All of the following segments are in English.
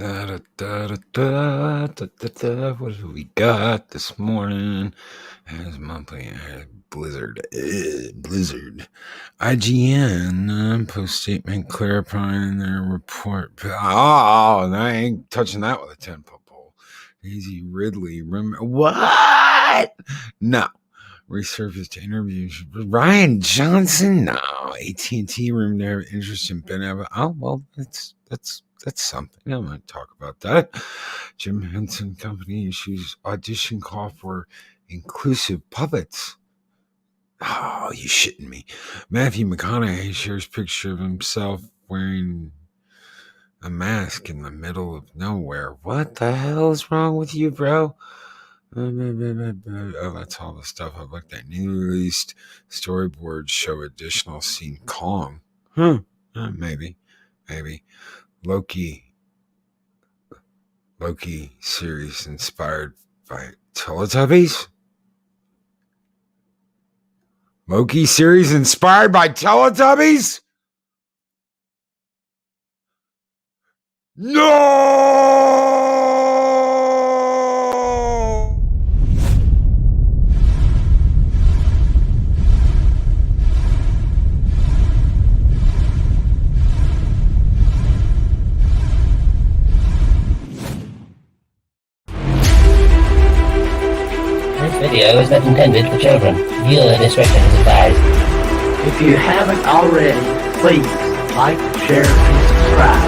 What have we got this morning? As monthly blizzard. IGN post statement clarifying their report. Oh, I ain't touching that with a 10-foot pole. Daisy Ridley. What? No. Resurfaced interviews. Ryan Johnson? No. AT&T room there. Interest in Ben Abbott. Oh, well, that's something. I'm going to talk about that. Jim Henson Company issues audition call for inclusive puppets. Oh, you shitting me. Matthew McConaughey shares picture of himself wearing a mask in the middle of nowhere. What the hell is wrong with you, bro? Oh, that's all the stuff I've looked at. New released storyboards show additional scene Kong. Maybe. Loki series inspired by Teletubbies? Loki series inspired by Teletubbies? No! This video is not intended for children. Viewer discretion is advised. If you haven't already, please like, share, and subscribe.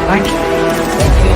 Thank you. Thank you.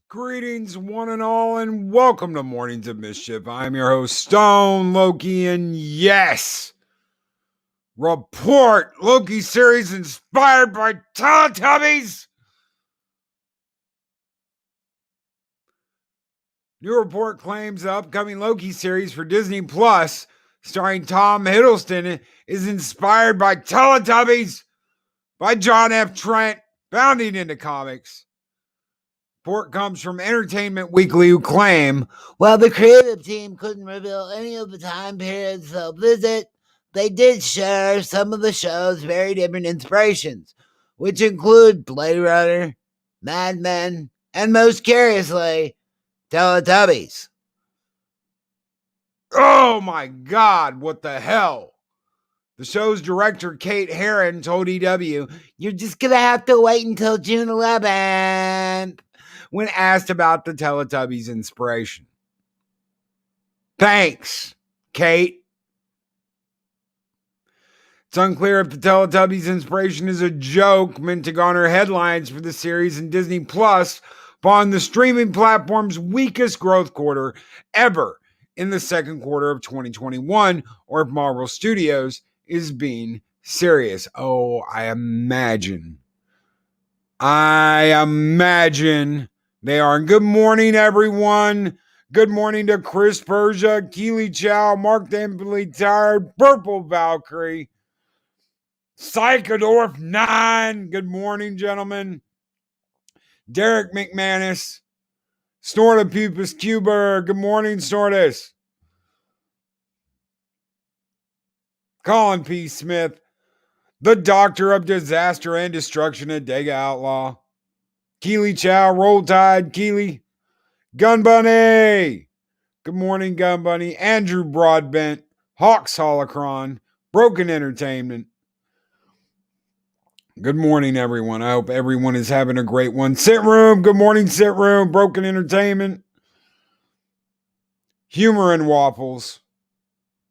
Greetings, one and all, and welcome to Mornings of Mischief. I'm your host, Stone Loki, and yes, report Loki series inspired by Teletubbies. New report claims the upcoming Loki series for Disney Plus, starring Tom Hiddleston, is inspired by Teletubbies by John F. Trent, bounding into comics. Report comes from Entertainment Weekly, who claim, while the creative team couldn't reveal any of the time periods they'll visit, they did share some of the show's very different inspirations, which include Blade Runner, Mad Men, and most curiously, Teletubbies. Oh my God, what the hell? The show's director, Kate Herron, told EW, "You're just gonna have to wait until June 11th. When asked about the Teletubbies inspiration. Thanks, Kate. It's unclear if the Teletubbies inspiration is a joke meant to garner headlines for the series in Disney Plus upon the streaming platform's weakest growth quarter ever in the second quarter of 2021, or if Marvel Studios is being serious. Oh, I imagine they are. Good morning, everyone. Good morning to Chris Persia, Keely Chow, Mark Damply Tired, Purple Valkyrie, Psychodorf 9. Good morning, gentlemen. Derek McManus, Snortopupus Cuber. Good morning, Snortus. Colin P. Smith, the Doctor of Disaster and Destruction at Dega Outlaw. Keely Chow, Roll Tide, Keely. Gun Bunny. Good morning, Gun Bunny. Andrew Broadbent, Hawks Holocron, Broken Entertainment. Good morning, everyone. I hope everyone is having a great one. Sit Room. Good morning, Sit Room. Broken Entertainment. Humor and Waffles.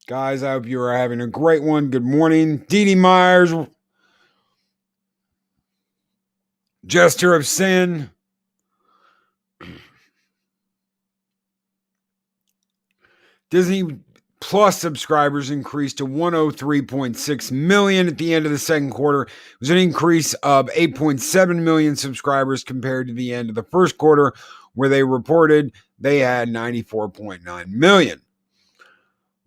Guys, I hope you are having a great one. Good morning. Dee Dee Myers. Jester of Sin. Disney Plus subscribers increased to 103.6 million at the end of the second quarter. It was an increase of 8.7 million subscribers compared to the end of the first quarter, where they reported they had 94.9 million.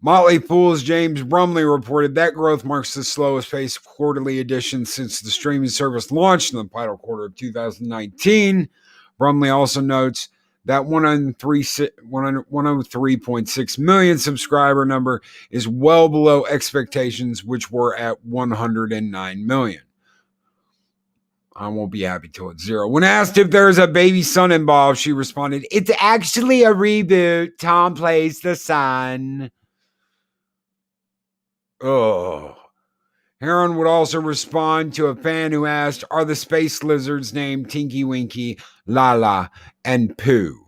Motley Fool's James Brumley reported that growth marks the slowest pace of quarterly additions since the streaming service launched in the final quarter of 2019. Brumley also notes that 103.6 million subscriber number is well below expectations, which were at 109 million. I won't be happy till it's 0. When asked if there's a baby son involved, she responded, "It's actually a reboot. Tom plays the son." Oh. Heron would also respond to a fan who asked, "Are the space lizards named Tinky Winky, Lala, and Pooh?"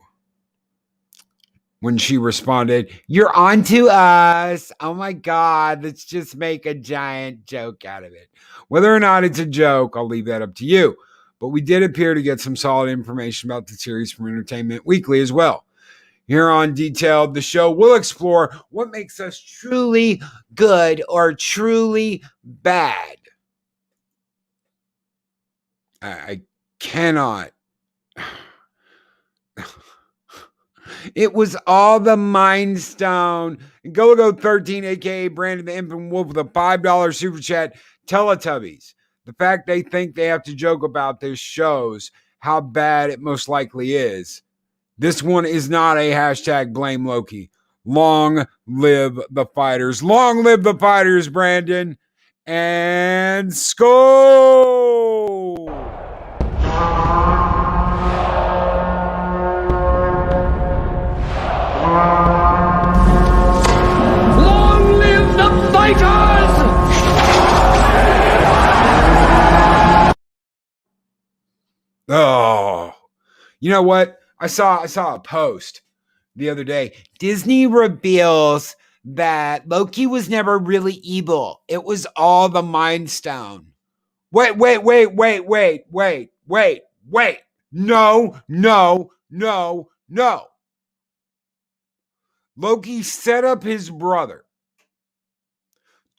When she responded, "You're on to us. Oh my God, let's just make a giant joke out of it." Whether or not it's a joke, I'll leave that up to you. But we did appear to get some solid information about the series from Entertainment Weekly as well. Here on Detailed, the show will explore what makes us truly good or truly bad. I cannot. It was all the Mind Stone. Go 13, aka Brandon the Infant Wolf, with a $5 super chat. Teletubbies. The fact they think they have to joke about this shows how bad it most likely is. This one is not a hashtag blame Loki. Long live the fighters. Long live the fighters, Brandon. And skull. Long live the fighters! Oh, you know what? I saw a post the other day. Disney reveals that Loki was never really evil. It was all the Mind Stone. Wait. No. Loki set up his brother,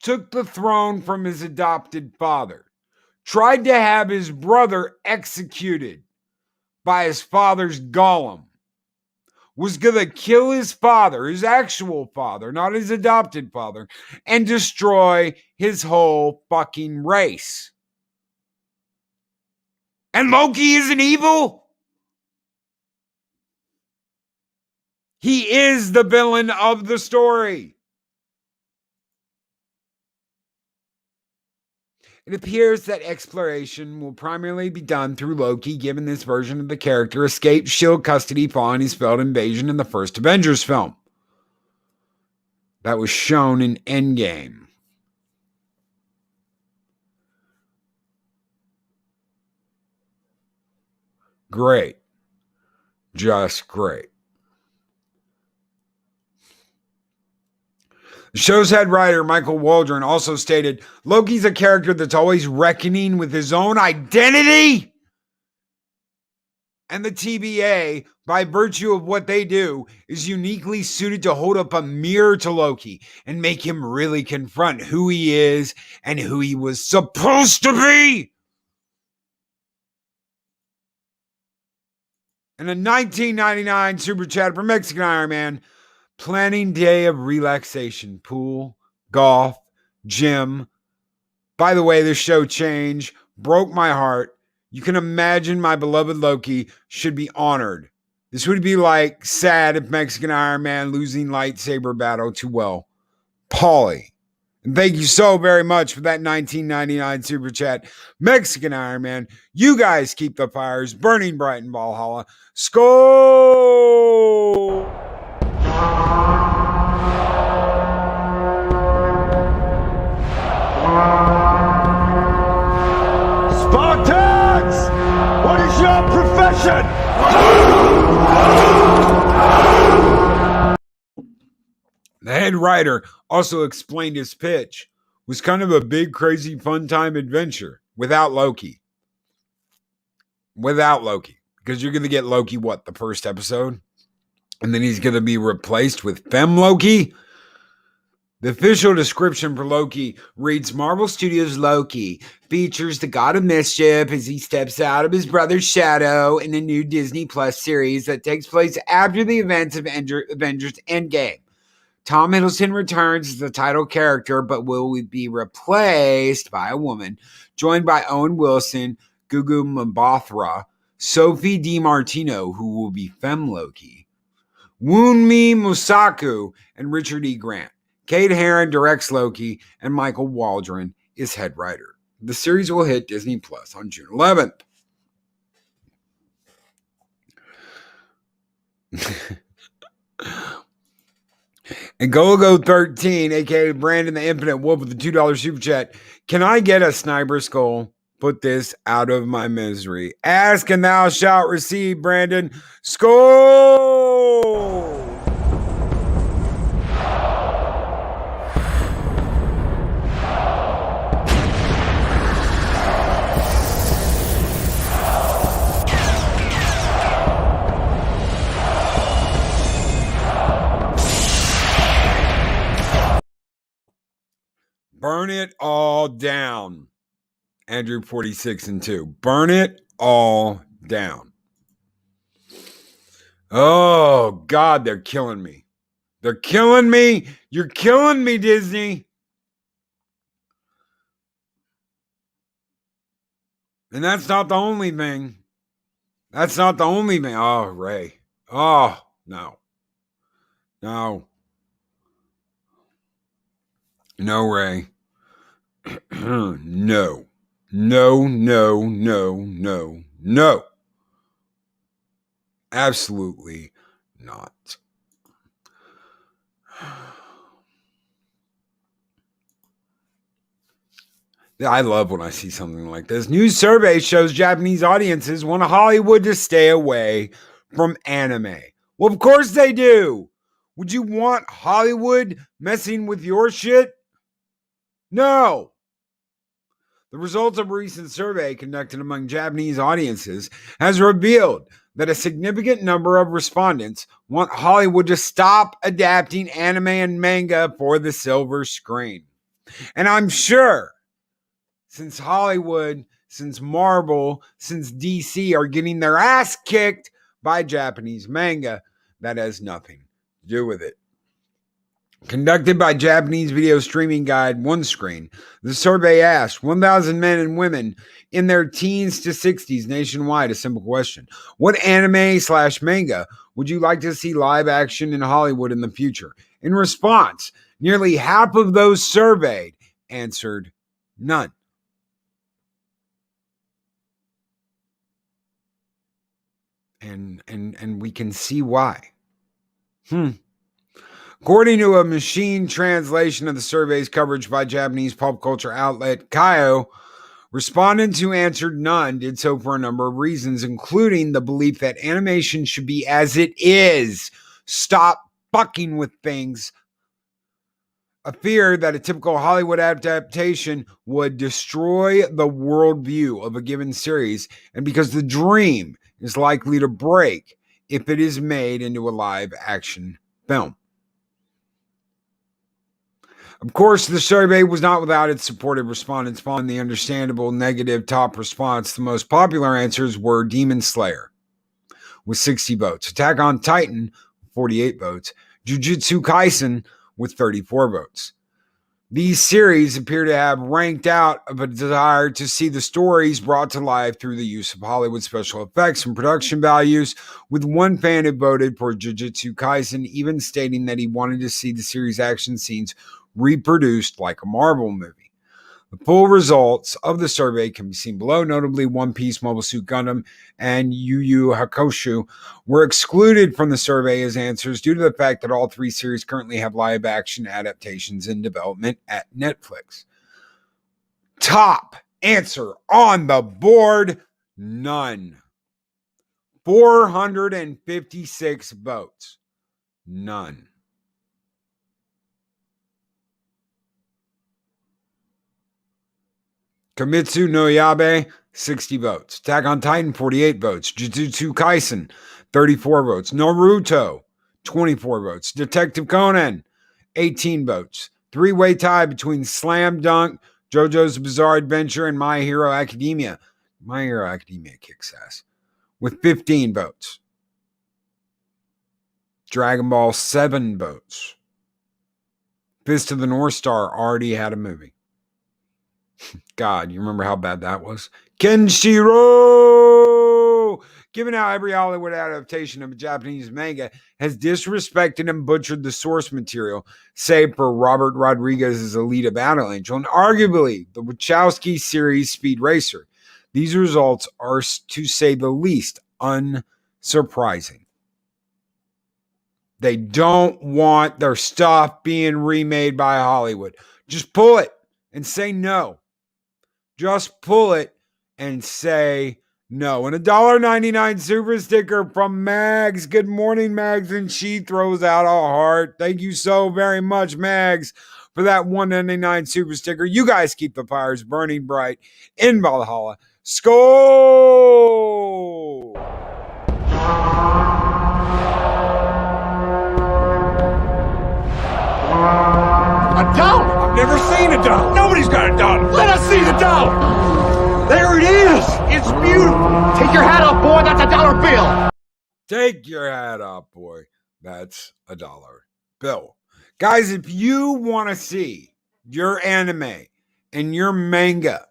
took the throne from his adopted father, tried to have his brother executed by his father's golem, was going to kill his father, his actual father, not his adopted father, and destroy his whole fucking race. And Loki isn't evil? He is the villain of the story. It appears that exploration will primarily be done through Loki, given this version of the character escaped S.H.I.E.L.D. custody following his failed invasion in the first Avengers film. That was shown in Endgame. Great. Just great. The show's head writer, Michael Waldron, also stated, "Loki's a character that's always reckoning with his own identity. And the TVA, by virtue of what they do, is uniquely suited to hold up a mirror to Loki and make him really confront who he is and who he was supposed to be." And a $19.99 super chat for Mexican Iron Man. Planning day of relaxation. Pool, golf, gym. By the way, the show change broke my heart. You can imagine my beloved Loki should be honored. This would be like sad if Mexican Iron Man losing lightsaber battle to, well, Paulie. And thank you so very much for that $19.99 super chat. Mexican Iron Man, you guys keep the fires burning bright in Valhalla. Skol! Spartans! What is your profession? The head writer also explained his pitch was kind of a big, crazy, fun time adventure without Loki. Without Loki. Because you're going to get Loki, what, the first episode? And then he's going to be replaced with Femme Loki? The official description for Loki reads, Marvel Studios' Loki features the god of mischief as he steps out of his brother's shadow in a new Disney Plus series that takes place after the events of Avengers Endgame. Tom Hiddleston returns as the title character, but will be replaced by a woman, joined by Owen Wilson, Gugu Mbatha, Sophie DiMartino, who will be Femme Loki, Wunmi Mosaku, and Richard E. Grant. Kate Herron directs Loki, and Michael Waldron is head writer. The series will hit Disney Plus on June 11th. And Gologo13, aka Brandon the Infinite Wolf with the $2 super chat. Can I get a sniper skull? Put this out of my misery. Ask and thou shalt receive, Brandon. Skull! Burn it all down. Andrew 46 and 2. Burn it all down. Oh, God, they're killing me. They're killing me. You're killing me, Disney. And that's not the only thing. That's not the only thing. Oh, Ray. Oh, no. No. No, Ray. No. No, no, no, no, no. Absolutely not. I love when I see something like this. New survey shows Japanese audiences want Hollywood to stay away from anime. Well, of course they do. Would you want Hollywood messing with your shit? No. The results of a recent survey conducted among Japanese audiences has revealed that a significant number of respondents want Hollywood to stop adapting anime and manga for the silver screen. And I'm sure since Hollywood, since Marvel, since DC are getting their ass kicked by Japanese manga, that has nothing to do with it. Conducted by Japanese video streaming guide OneScreen, the survey asked 1,000 men and women in their teens to 60s nationwide a simple question. What anime/manga would you like to see live action in Hollywood in the future? In response, nearly half of those surveyed answered none. And we can see why. According to a machine translation of the survey's coverage by Japanese pop culture outlet Kyo, respondents who answered none did so for a number of reasons, including the belief that animation should be as it is. Stop fucking with things. A fear that a typical Hollywood adaptation would destroy the worldview of a given series, and because the dream is likely to break if it is made into a live action film. Of course, the survey was not without its supportive respondents. Following the understandable negative top response, the most popular answers were Demon Slayer, with 60 votes. Attack on Titan, 48 votes. Jujutsu Kaisen with 34 votes. These series appear to have ranked out of a desire to see the stories brought to life through the use of Hollywood special effects and production values, with one fan who voted for Jujutsu Kaisen even stating that he wanted to see the series' action scenes reproduced like a Marvel movie. The full results of the survey can be seen below. Notably, One Piece, Mobile Suit Gundam, and Yu Yu Hakusho were excluded from the survey as answers due to the fact that all three series currently have live-action adaptations in development at Netflix. Top answer on the board, none. 456 votes, none. Kimetsu no Yaiba, 60 votes. Attack on Titan, 48 votes. Jujutsu Kaisen, 34 votes. Naruto, 24 votes. Detective Conan, 18 votes. Three-way tie between Slam Dunk, JoJo's Bizarre Adventure, and My Hero Academia. My Hero Academia kicks ass, with 15 votes. Dragon Ball, 7 votes. Fist of the North Star already had a movie. God, you remember how bad that was? Kenshiro! Given how every Hollywood adaptation of a Japanese manga has disrespected and butchered the source material, save for Robert Rodriguez's Alita Battle Angel, and arguably the Wachowski series Speed Racer, these results are, to say the least, unsurprising. They don't want their stuff being remade by Hollywood. Just pull it and say no. Just pull it and say no. And a $1.99 super sticker from Mags. Good morning, Mags. And she throws out a heart. Thank you so very much, Mags, for that $1.99 super sticker. You guys keep the fires burning bright in Valhalla. Skol! A dollar? I've never seen a dollar. Nobody's got a dollar. Let us see the dollar. There it is. It's beautiful. Take your hat off, boy. That's a dollar bill. Take your hat off, boy. That's a dollar bill. Guys, if you want to see your anime and your manga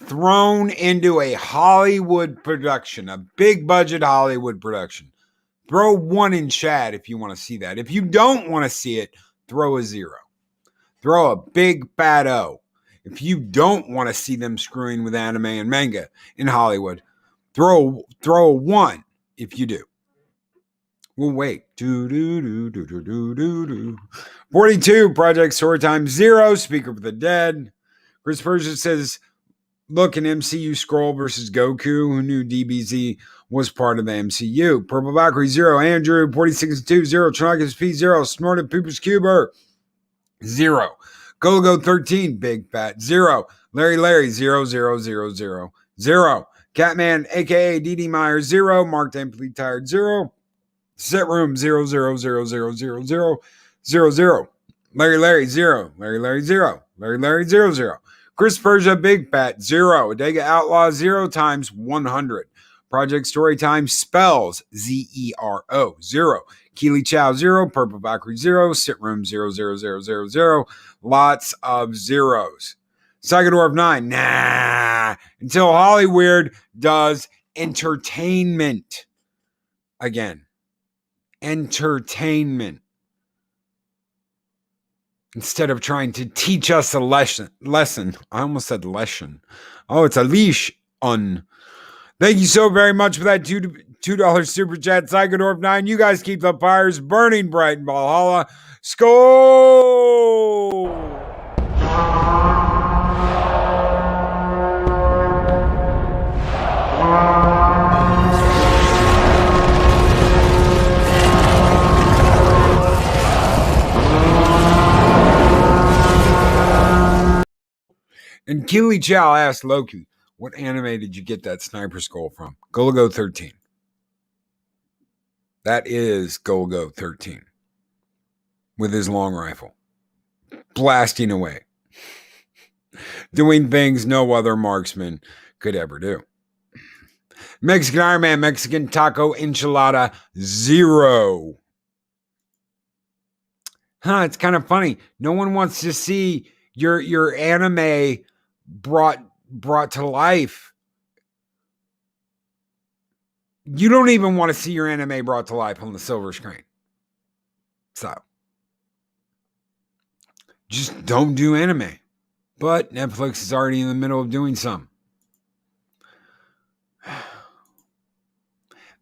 thrown into a Hollywood production, a big budget Hollywood production, throw 1 in chat if you want to see that. If you don't want to see it, throw a 0. Throw a big fat O. If you don't want to see them screwing with anime and manga in Hollywood, throw a 1 if you do. We'll wait. 42, Project Storytime 0, Speaker for the Dead. Chris Persia says, look, an MCU Scroll versus Goku. Who knew DBZ was part of the MCU? Purple Valkyrie 0, Andrew 46-2, 0, Chonakis P 0, Snorted Poopers Cuber 0, Go 13, Big Fat 0, Larry 0, 0, 0, 0, 0, Catman aka DD Meyer 0, Mark Amply Tired 0, Set Room 0, 0, 0, 0, 0, 0, 0, 0, Larry 0, Larry 0, Larry 0, 0, Chris Persia Big Fat 0, Adega Outlaw 0 times 100, Project Storytime Spells ZERO 0, Keely Chow 0, Purple Valkyrie 0, Sit Room 0, 0, 0, 0, 0, lots of zeros. Psychodorf 9, nah, until Hollywood does entertainment again. Entertainment. Instead of trying to teach us a lesson. I almost said lesson. Oh, it's a leash on. Thank you so very much for that $2 super chat, Psychodorf 9. You guys keep the fires burning bright in Valhalla. Skol! And Keely Chow asked Loki, what anime did you get that sniper skull from? Go 13. That is Go 13. With his long rifle. Blasting away. Doing things no other marksman could ever do. Mexican Iron Man, Mexican taco enchilada, 0. It's kind of funny. No one wants to see your anime brought to life. You don't even want to see your anime brought to life on the silver screen. So, just don't do anime. But Netflix is already in the middle of doing some.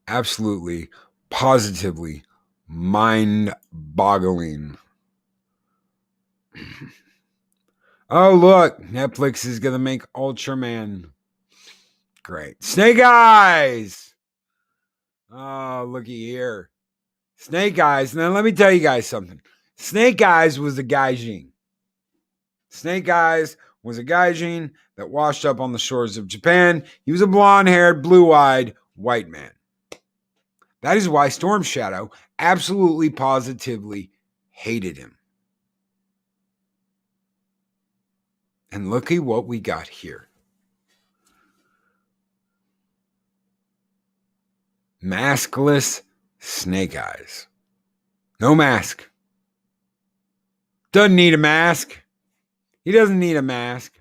Absolutely, positively mind-boggling. Oh, look, Netflix is going to make Ultraman. Great. Snake Eyes! Oh, looky here. Snake Eyes. Now, let me tell you guys something. Snake Eyes was a gaijin. Snake Eyes was a gaijin that washed up on the shores of Japan. He was a blonde-haired, blue-eyed white man. That is why Storm Shadow absolutely positively hated him. And look at what we got here. Maskless Snake Eyes. No mask. Doesn't need a mask. He doesn't need a mask.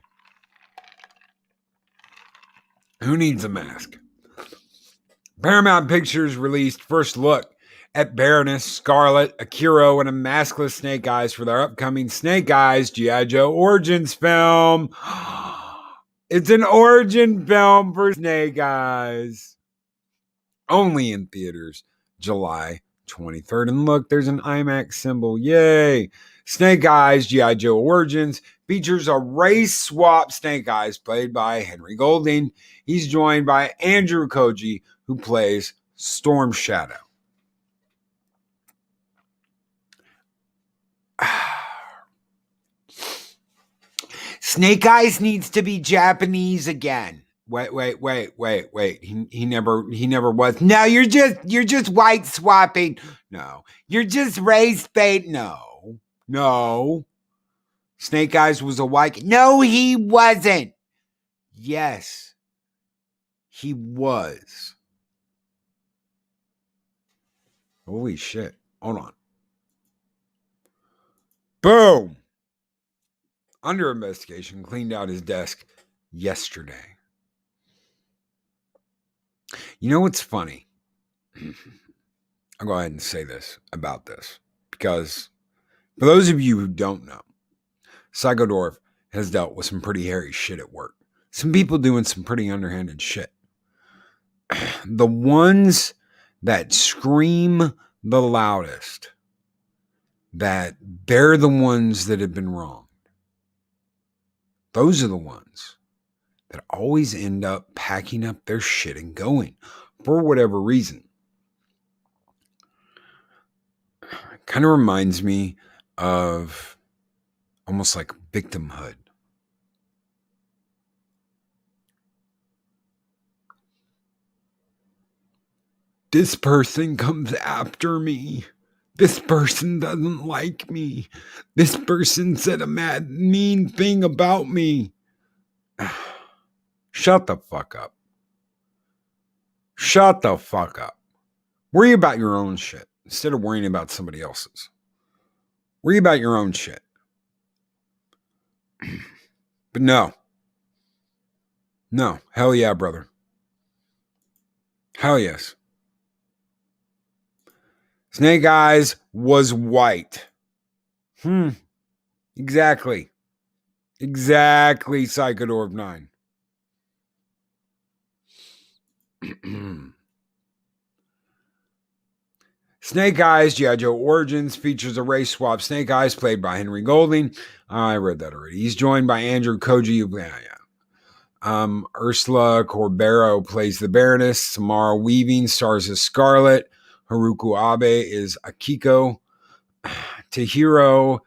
Who needs a mask? Paramount Pictures released first look at Baroness, Scarlet, Akiro, and a maskless Snake Eyes for their upcoming Snake Eyes G.I. Joe Origins film. It's an origin film for Snake Eyes. Only in theaters July 23rd. And look, there's an IMAX symbol. Yay! Snake Eyes G.I. Joe Origins features a race swap Snake Eyes played by Henry Golding. He's joined by Andrew Koji, who plays Storm Shadow. Snake Eyes needs to be Japanese again. Wait. He never was. No, you're just white swapping. No, you're just race bait. No. Snake Eyes was a white. No, he wasn't. Yes, he was. Holy shit. Hold on. Boom. Under investigation, cleaned out his desk yesterday. You know what's funny? I'll go ahead and say this about this. Because for those of you who don't know, Psycho Dwarf has dealt with some pretty hairy shit at work. Some people doing some pretty underhanded shit. The ones that scream the loudest, that they're the ones that have been wronged. Those are the ones that always end up packing up their shit and going for whatever reason. Kind of reminds me of almost like victimhood. This person comes after me. This person doesn't like me. This person said a mad, mean thing about me. Shut the fuck up. Shut the fuck up. Worry about your own shit instead of worrying about somebody else's. Worry about your own shit. But no. Hell yeah, brother. Hell yes. Snake Eyes was white. Exactly. Psycho Dwarf 9. Snake Eyes G.I. Joe Origins features a race swap Snake Eyes played by Henry Golding. I read that already. He's joined by Andrew Koji. Ursula Corbero plays the Baroness. Samara Weaving stars as Scarlet. Haruko Abe is Akiko. Tahiro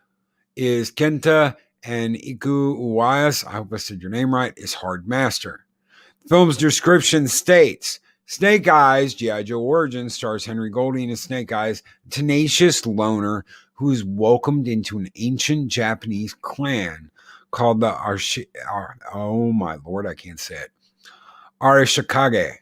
is Kenta. And Iku Uwais, I hope I said your name right, is Hard Master. The film's description states, Snake Eyes, G.I. Joe Origins, stars Henry Golding as Snake Eyes, a tenacious loner who is welcomed into an ancient Japanese clan called the oh my lord, I can't say it. Arashikage.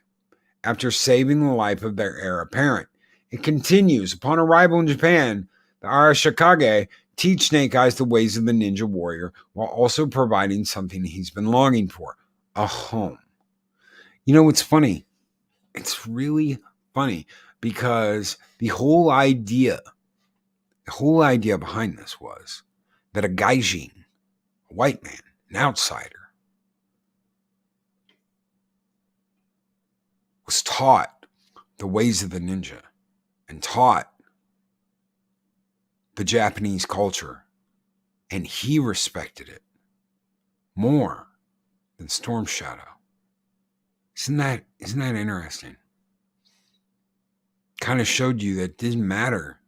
after saving the life of their heir apparent. It continues. Upon arrival in Japan, the Arashikage teach Snake Eyes the ways of the ninja warrior while also providing something he's been longing for, a home. You know what's funny? It's really funny because the whole idea behind this was that a gaijin, a white man, an outsider, was taught the ways of the ninja and taught the Japanese culture, and he respected it more than Storm Shadow. Isn't that interesting? Kind of showed you that it didn't matter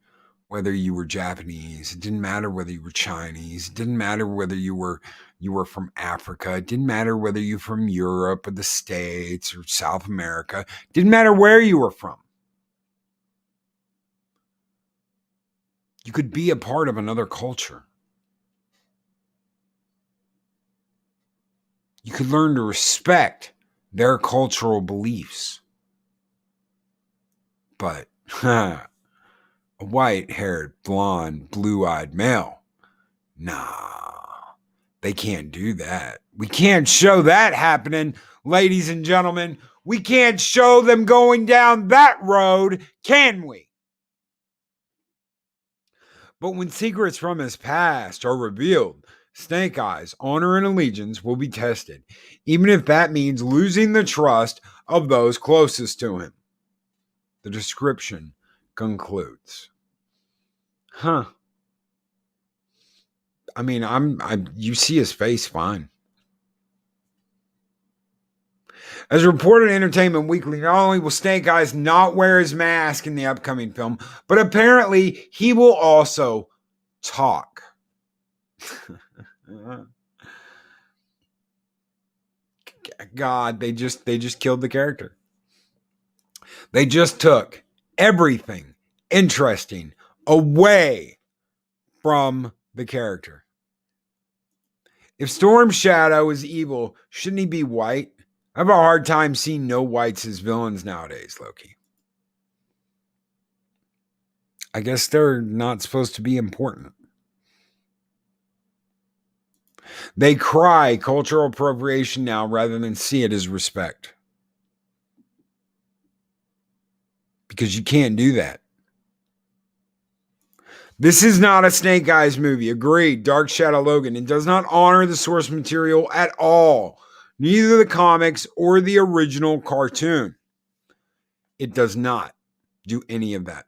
whether you were Japanese, it didn't matter whether you were Chinese, it didn't matter whether you were from Africa, it didn't matter whether you're from Europe or the States or South America, it didn't matter where you were from. You could be a part of another culture. You could learn to respect their cultural beliefs. But a white-haired, blonde, blue-eyed male, nah, they can't do that. We can't show that happening, ladies and gentlemen. We can't show them going down that road, can we? But when secrets from his past are revealed, Snake Eyes' honor and allegiance will be tested, even if that means losing the trust of those closest to him. The description concludes. I mean, you see his face fine. As reported in Entertainment Weekly, not only will Snake Eyes not wear his mask in the upcoming film, but apparently he will also talk. God, they just killed the character. They just took everything interesting away from the character. If Storm Shadow is evil, shouldn't he be white? I have a hard time seeing no whites as villains nowadays, Loki. I guess they're not supposed to be important. They cry cultural appropriation now rather than see it as respect. Because you can't do that. This is not a Snake Eyes movie. Agreed. Dark Shadow Logan. It does not honor the source material at all. Neither the comics or the original cartoon. It does not do any of that.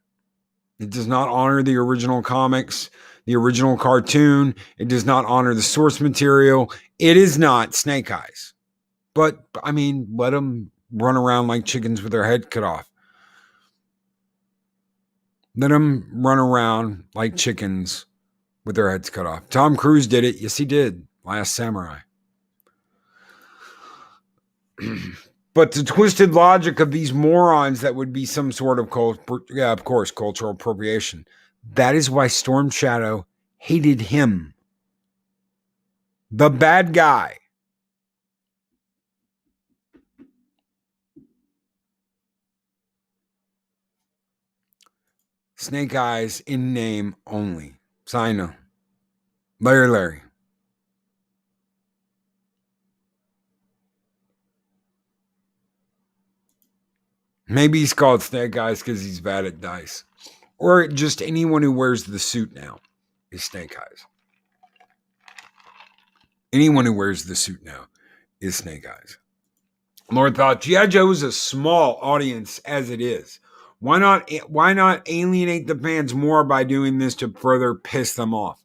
It does not honor the original comics, the original cartoon. It does not honor the source material. It is not Snake Eyes. But, I mean, let them run around like chickens with their head cut off. Let them run around like chickens with their heads cut off. Tom Cruise did it. Yes, he did. Last Samurai. But the twisted logic of these morons, that would be some sort of cultural appropriation. That is why Storm Shadow hated him. The bad guy. Snake Eyes in name only. Sino. Larry. Maybe he's called Snake Eyes because he's bad at dice. Or just anyone who wears the suit now is Snake Eyes. Anyone who wears the suit now is Snake Eyes. Lord thought, G.I. Joe is a small audience as it is. Why not alienate the fans more by doing this to further piss them off?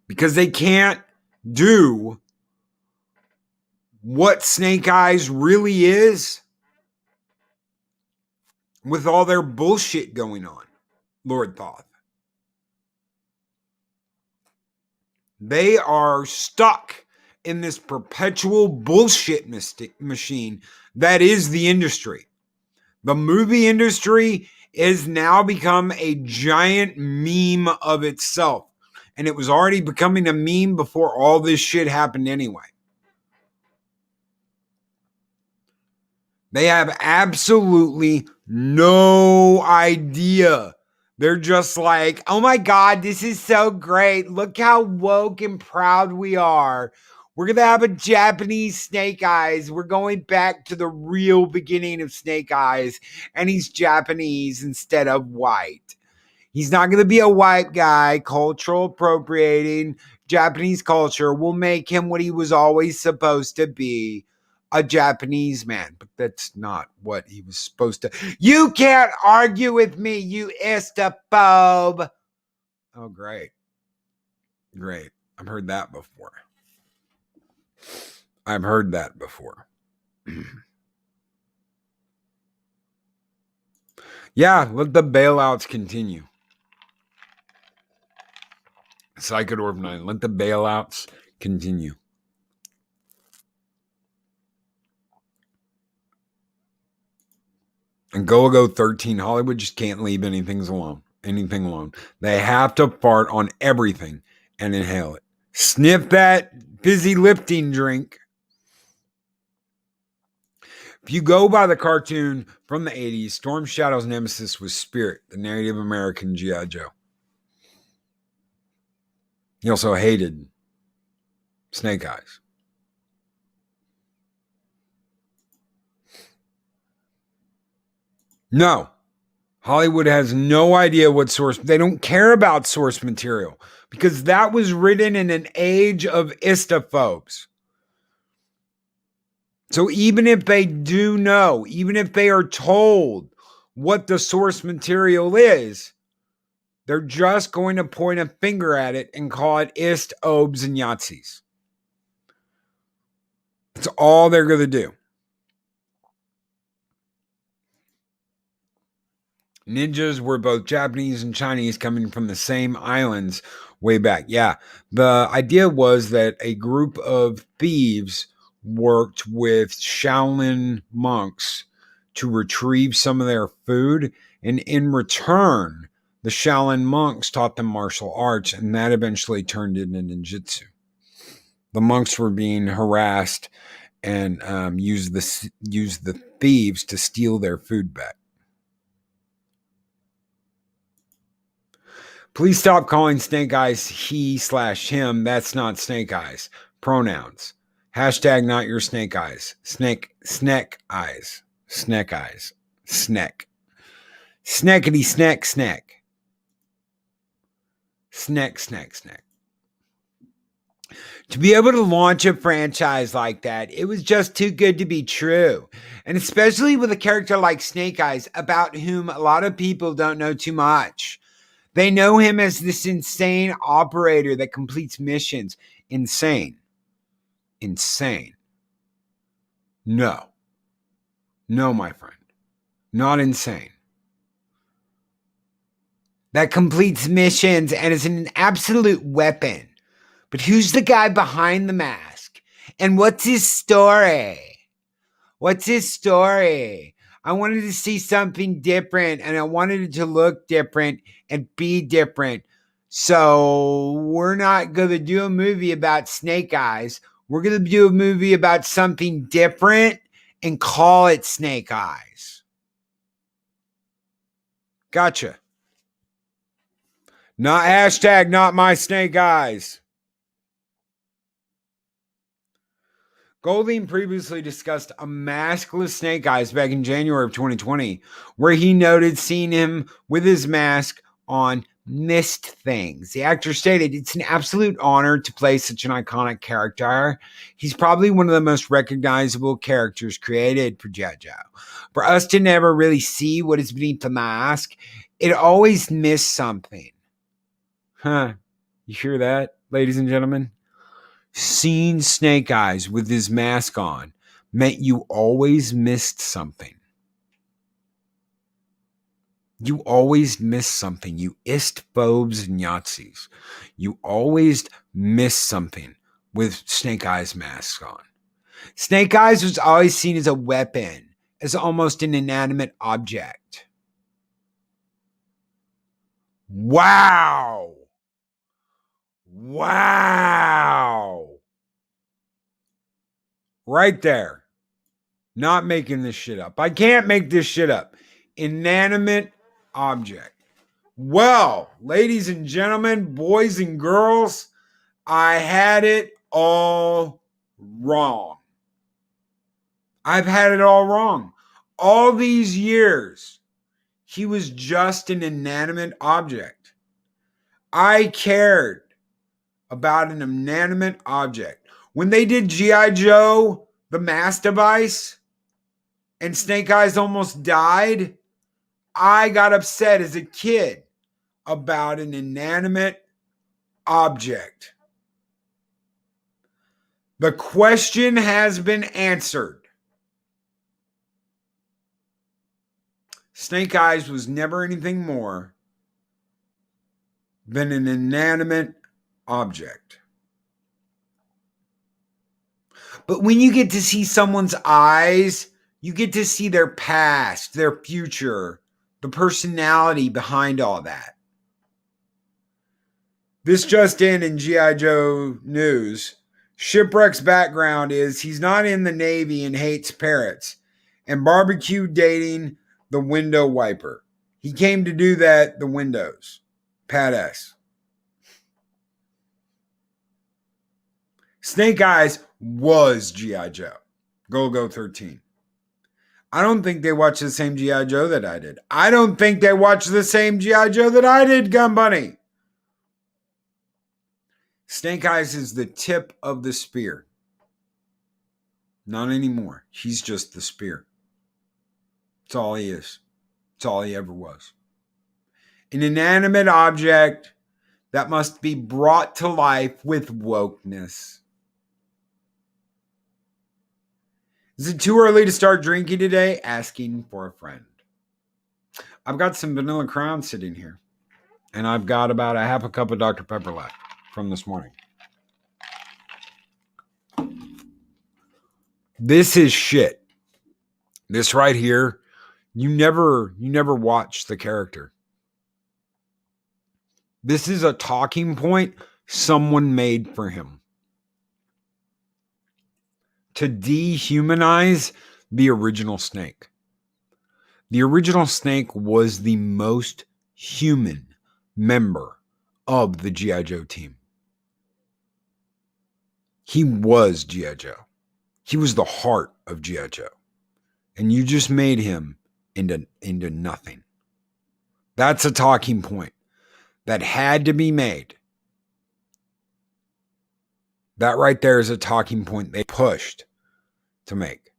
Because they can't do what Snake Eyes really is with all their bullshit going on, Lord Thoth. They are stuck in this perpetual bullshit machine that is the industry. The movie industry is now become a giant meme of itself. And it was already becoming a meme before all this shit happened anyway. They have absolutely no idea. They're just like, oh my God, this is so great. Look how woke and proud we are. We're going to have a Japanese Snake Eyes. We're going back to the real beginning of Snake Eyes. And he's Japanese instead of white. He's not going to be a white guy, cultural appropriating Japanese culture. Will make him what he was always supposed to be, a Japanese man. But that's not what he was supposed to. You can't argue with me, you istaphobe. Oh, great. Great. I've heard that before. Yeah, let the bailouts continue. Psychodorf 9, let the bailouts continue. And Go 13, Hollywood just can't leave anything alone. They have to fart on everything and inhale it. Sniff that busy lifting drink. If you go by the cartoon from the 80s, Storm Shadow's nemesis was Spirit, the Native American G.I. Joe. He also hated Snake Eyes. No. Hollywood has no idea what source. They don't care about source material because that was written in an age of istaphobes. So even if they do know, even if they are told what the source material is, they're just going to point a finger at it and call it ist, obes, and Yahtzes. That's all they're going to do. Ninjas were both Japanese and Chinese coming from the same islands way back. Yeah, the idea was that a group of thieves worked with Shaolin monks to retrieve some of their food, and in return, the Shaolin monks taught them martial arts, and that eventually turned into ninjutsu. The monks were being harassed and used the thieves to steal their food back. Please stop calling Snake Eyes he/him. That's not Snake Eyes. Pronouns. Hashtag not your Snake Eyes. Snake eyes. Snack eyes. Snack. Snackety snack snack. Snack. To be able to launch a franchise like that, it was just too good to be true. And especially with a character like Snake Eyes, about whom a lot of people don't know too much. They know him as this insane operator that completes missions. Insane. No, my friend. Not insane. That completes missions and is an absolute weapon. But who's the guy behind the mask? And what's his story? I wanted to see something different, and I wanted it to look different and be different. So we're not going to do a movie about Snake Eyes. We're going to do a movie about something different and call it Snake Eyes. Gotcha. Not hashtag not my Snake Eyes. Golding previously discussed a maskless Snake Eyes back in January of 2020, where he noted seeing him with his mask on missed things. The actor stated, "It's an absolute honor to play such an iconic character. He's probably one of the most recognizable characters created for JoJo. For us to never really see what is beneath the mask, it always missed something." Huh. You hear that, ladies and gentlemen? Seeing Snake Eyes with his mask on meant you always missed something. You always missed something. You ist, phobes, and Yahtzes. You always missed something with Snake Eyes mask on. Snake Eyes was always seen as a weapon, as almost an inanimate object. Wow. Right there. Not making this shit up. I can't make this shit up. Inanimate object. Well, ladies and gentlemen, boys and girls, I had it all wrong. I've had it all wrong. All these years, he was just an inanimate object. I cared about an inanimate object. When they did G.I. Joe, the mass device, and Snake Eyes almost died, I got upset as a kid about an inanimate object. The question has been answered. Snake Eyes was never anything more than an inanimate object. But when you get to see someone's eyes, you get to see their past, their future, the personality behind all that. This just in G.I. Joe news. Shipwreck's background is he's not in the Navy and hates parrots, and barbecue dating the window wiper. He came to do that, the windows. Pat S. Snake Eyes was G.I. Joe. Go 13. I don't think they watched the same G.I. Joe that I did. I don't think they watched the same G.I. Joe that I did, Gun Bunny. Snake Eyes is the tip of the spear. Not anymore. He's just the spear. That's all he is. That's all he ever was. An inanimate object that must be brought to life with wokeness. Is it too early to start drinking today? Asking for a friend. I've got some Vanilla Crown sitting here. And I've got about a half a cup of Dr. Pepper left from this morning. This is shit. This right here, you never watch the character. This is a talking point someone made for him. To dehumanize the original Snake. The original Snake was the most human member of the G.I. Joe team. He was G.I. Joe. He was the heart of G.I. Joe. And you just made him into nothing. That's a talking point that had to be made. That right there is a talking point they pushed to make.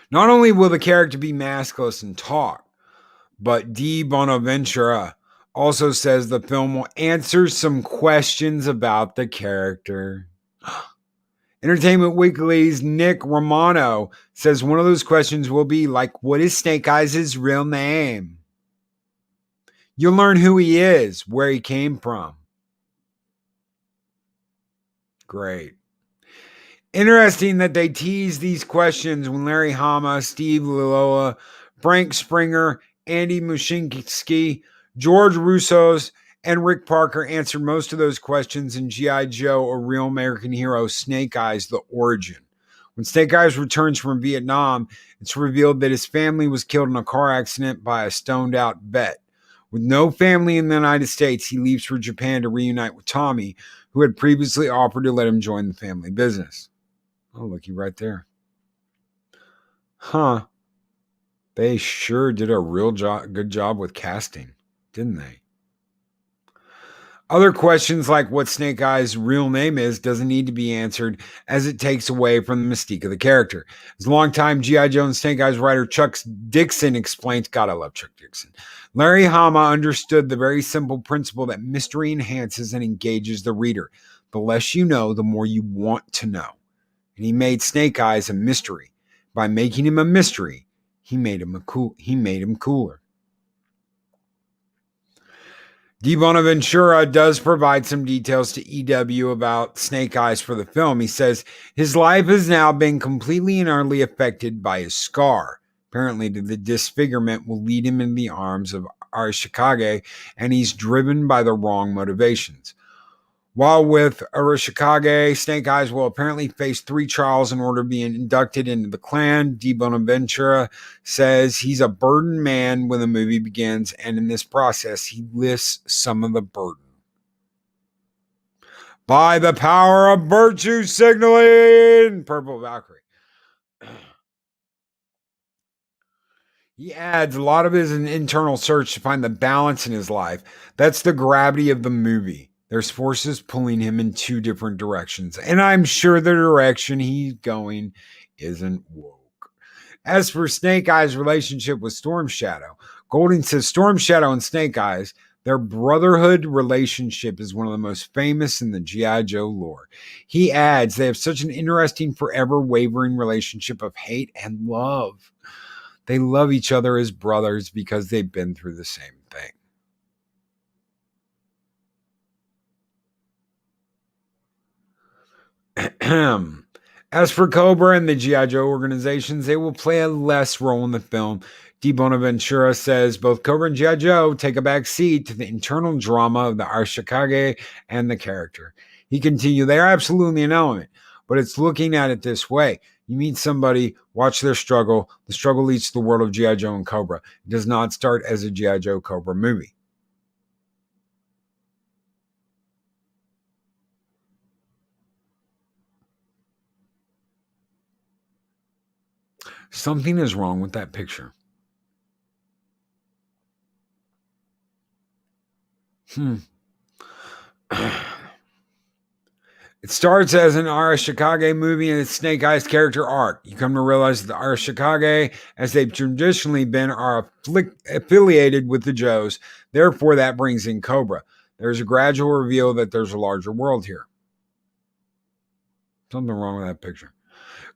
Not only will the character be maskless and talk, but D. Bonaventura also says the film will answer some questions about the character. Entertainment Weekly's Nick Romano says one of those questions will be like, what is Snake Eyes' real name? You'll learn who he is, where he came from. Great. Interesting that they tease these questions when Larry Hama, Steve Liloa, Frank Springer, Andy Muschinsky, George Russos, and Rick Parker answered most of those questions in G.I. Joe, A Real American Hero, Snake Eyes, The Origin. When Snake Eyes returns from Vietnam, it's revealed that his family was killed in a car accident by a stoned-out vet. With no family in the United States, he leaves for Japan to reunite with Tommy, who had previously offered to let him join the family business. Oh, looky right there. Huh. They sure did a real good job with casting, didn't they? Other questions like what Snake Eyes' real name is doesn't need to be answered, as it takes away from the mystique of the character. As longtime G.I. Joe and Snake Eyes writer Chuck Dixon explains, God, I love Chuck Dixon, Larry Hama understood the very simple principle that mystery enhances and engages the reader. The less you know, the more you want to know. And he made Snake Eyes a mystery. By making him a mystery, he made him cooler. D. Bonaventura does provide some details to EW about Snake Eyes for the film. He says, his life has now been completely and utterly affected by his scar. Apparently, the disfigurement will lead him into the arms of Arashikage, and he's driven by the wrong motivations. While with Arashikage, Snake Eyes will apparently face 3 trials in order to be inducted into the clan. D. Bonaventura says he's a burdened man when the movie begins, and in this process, he lifts some of the burden. By the power of virtue signaling, Purple Valkyrie. He adds a lot of his internal search to find the balance in his life. That's the gravity of the movie. There's forces pulling him in 2 different directions, and I'm sure the direction he's going isn't woke. As for Snake Eyes' relationship with Storm Shadow, Golding says Storm Shadow and Snake Eyes, their brotherhood relationship is one of the most famous in the G.I. Joe lore. He adds they have such an interesting, forever wavering relationship of hate and love. They love each other as brothers because they've been through the same thing. As for Cobra and the G.I. Joe organizations, they will play a less role in the film. D. Bonaventura says both Cobra and G.I. Joe take a back seat to the internal drama of the Arashikage and the character. He continued, they are absolutely an element, but it's looking at it this way. You meet somebody, watch their struggle. The struggle leads to the world of G.I. Joe and Cobra. It does not start as a G.I. Joe Cobra movie. Something is wrong with that picture. It starts as an Arashikage movie and its Snake Eyes character arc. You come to realize that the Arashikage, as they've traditionally been, are affiliated with the Joes. Therefore, that brings in Cobra. There's a gradual reveal that there's a larger world here. Something wrong with that picture.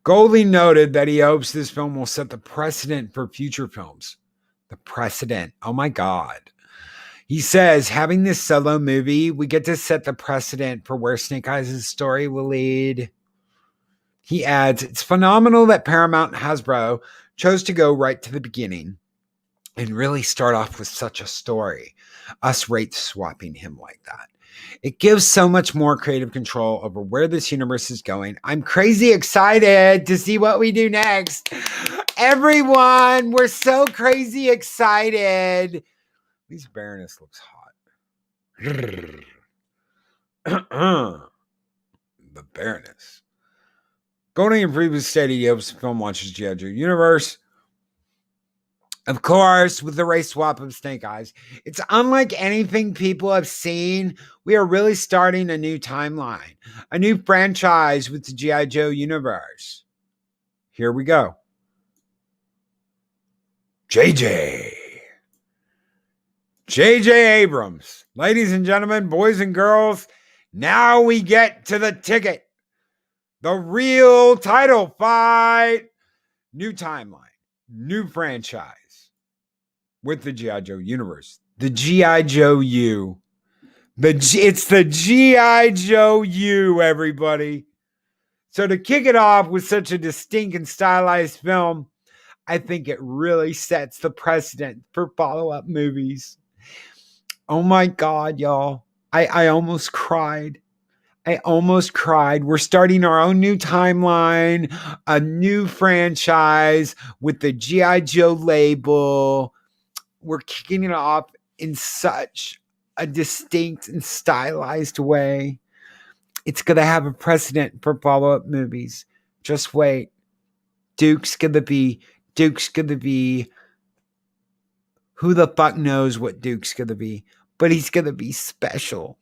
Golding noted that he hopes this film will set the precedent for future films. The precedent. Oh my God. He says, having this solo movie, we get to set the precedent for where Snake Eyes' story will lead. He adds, it's phenomenal that Paramount and Hasbro chose to go right to the beginning and really start off with such a story, us rate swapping him like that. It gives so much more creative control over where this universe is going. I'm crazy excited to see what we do next. Everyone, we're so crazy excited. At least Baroness looks hot. The Baroness. Golding in previous stated he hopes the film launches G.I. Joe Universe. Of course, with the race swap of Snake Eyes, it's unlike anything people have seen. We are really starting a new timeline, a new franchise with the G.I. Joe universe. Here we go. J.J. Abrams. Ladies and gentlemen, boys and girls, now we get to the ticket. The real title fight. New timeline, new franchise. With the G.I. Joe universe. The G.I. Joe U. It's the G.I. Joe U, everybody. So to kick it off with such a distinct and stylized film, I think it really sets the precedent for follow-up movies. Oh my God, y'all. I almost cried. We're starting our own new timeline, a new franchise with the G.I. Joe label. We're kicking it off in such a distinct and stylized way. It's going to have a precedent for follow-up movies. Just wait. Duke's going to be. Who the fuck knows what Duke's going to be? But he's going to be special.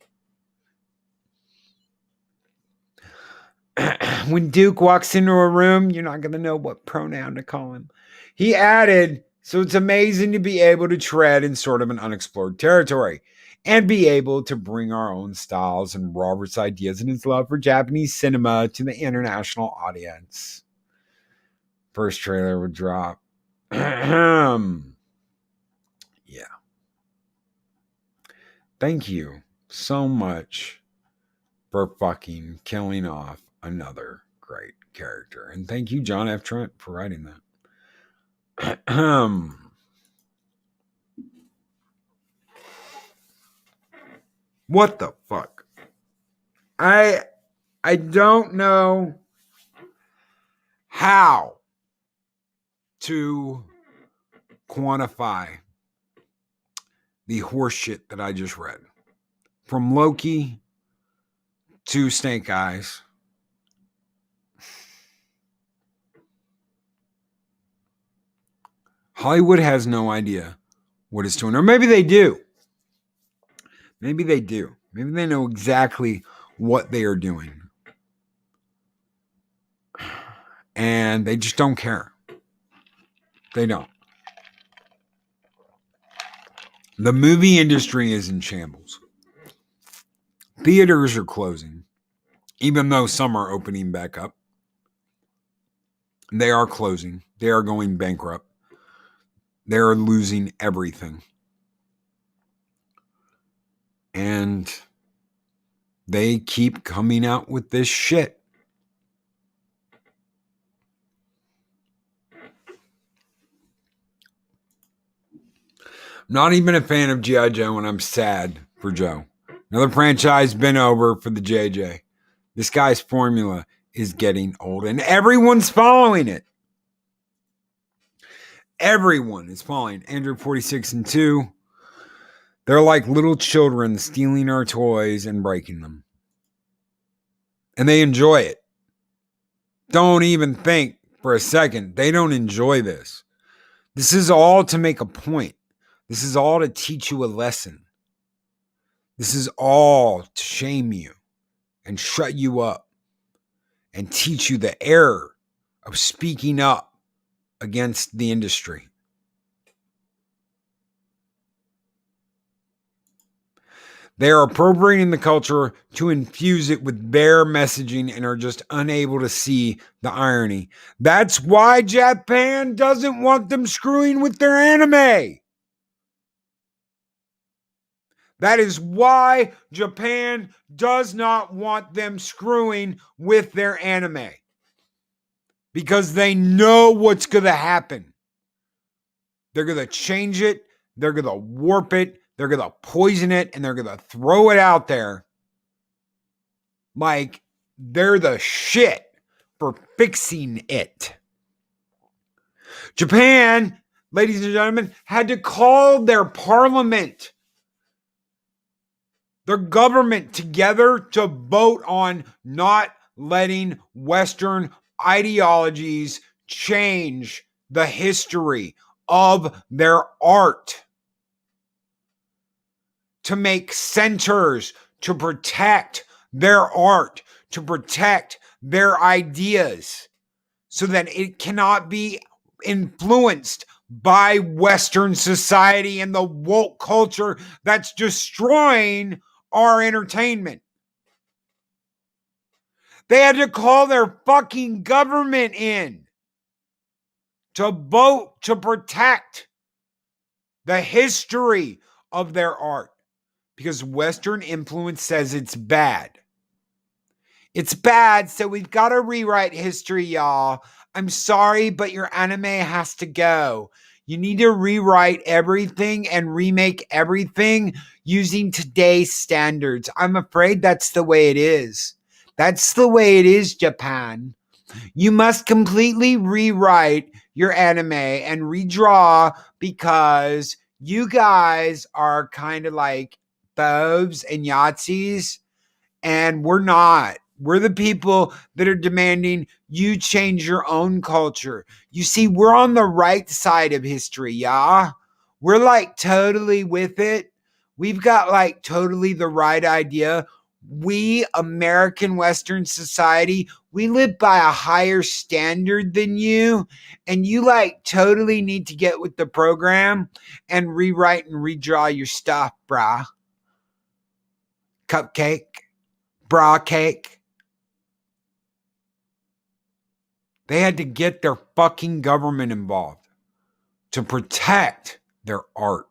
When Duke walks into a room, you're not going to know what pronoun to call him. He added, so it's amazing to be able to tread in sort of an unexplored territory and be able to bring our own styles and Robert's ideas and his love for Japanese cinema to the international audience. First trailer would drop. Yeah. Thank you so much for fucking killing off another great character. And thank you, John F. Trent, for writing that. What the fuck? I don't know how to quantify the horseshit that I just read. From Loki to Snake Eyes. Hollywood has no idea what it's doing. Or maybe they do. Maybe they do. Maybe they know exactly what they are doing. And they just don't care. They don't. The movie industry is in shambles. Theaters are closing, even though some are opening back up. They are closing. They are going bankrupt. They are losing everything. And they keep coming out with this shit. Not even a fan of G.I. Joe, and I'm sad for Joe. Another franchise been over for the JJ. This guy's formula is getting old, and everyone's following it. Everyone is following Android 46 and 2. They're like little children stealing our toys and breaking them. And they enjoy it. Don't even think for a second. They don't enjoy this. This is all to make a point. This is all to teach you a lesson. This is all to shame you and shut you up and teach you the error of speaking up against the industry. They are appropriating the culture to infuse it with bare messaging and are just unable to see the irony. That's why Japan doesn't want them screwing with their anime. That is why Japan does not want them screwing with their anime. Because they know what's going to happen. They're going to change it. They're going to warp it. They're going to poison it. And they're going to throw it out there like they're the shit for fixing it. Japan, ladies and gentlemen, had to call their parliament, their government together to vote on not letting Western ideologies change the history of their art. To make centers to protect their art, to protect their ideas, so that it cannot be influenced by Western society and the woke culture that's destroying our entertainment. They had to call their fucking government in to vote to protect the history of their art because Western influence says it's bad. It's bad, so we've got to rewrite history, y'all. I'm sorry, but your anime has to go. You need to rewrite everything and remake everything using today's standards. I'm afraid that's the way it is. That's the way it is, Japan. You must completely rewrite your anime and redraw because you guys are kind of like phobes and Yahtzes, and we're not. We're the people that are demanding you change your own culture. You see, we're on the right side of history, yeah? We're like totally with it. We've got like totally the right idea. We, American Western society, we live by a higher standard than you. And you like totally need to get with the program and rewrite and redraw your stuff, brah. Cupcake, bra cake. They had to get their fucking government involved to protect their art.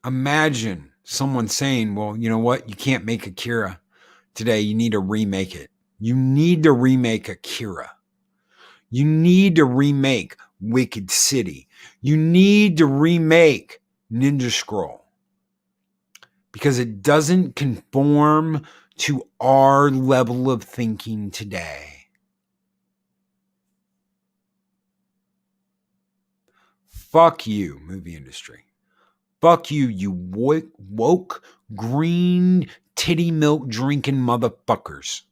Imagine someone saying, well, you know what? You can't make Akira today. You need to remake it. You need to remake Akira. You need to remake Wicked City. You need to remake Ninja Scroll. because it doesn't conform to our level of thinking today. Fuck you, movie industry. Fuck you, you woke green titty milk drinking motherfuckers.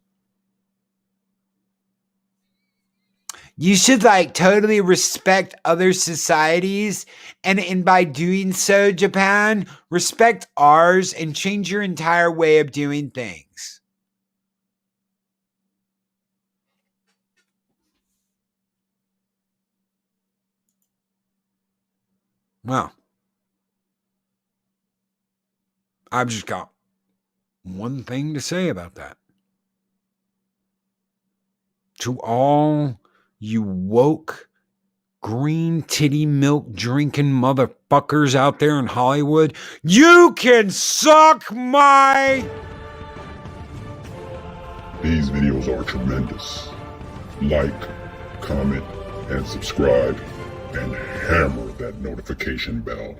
You should totally respect other societies, and by doing so, Japan, respect ours and change your entire way of doing things. Well, I've just got one thing to say about that. To all you woke, green titty milk drinking motherfuckers out there in Hollywood, you can suck my... These videos are tremendous. Like, comment, and subscribe, and hammer that notification bell.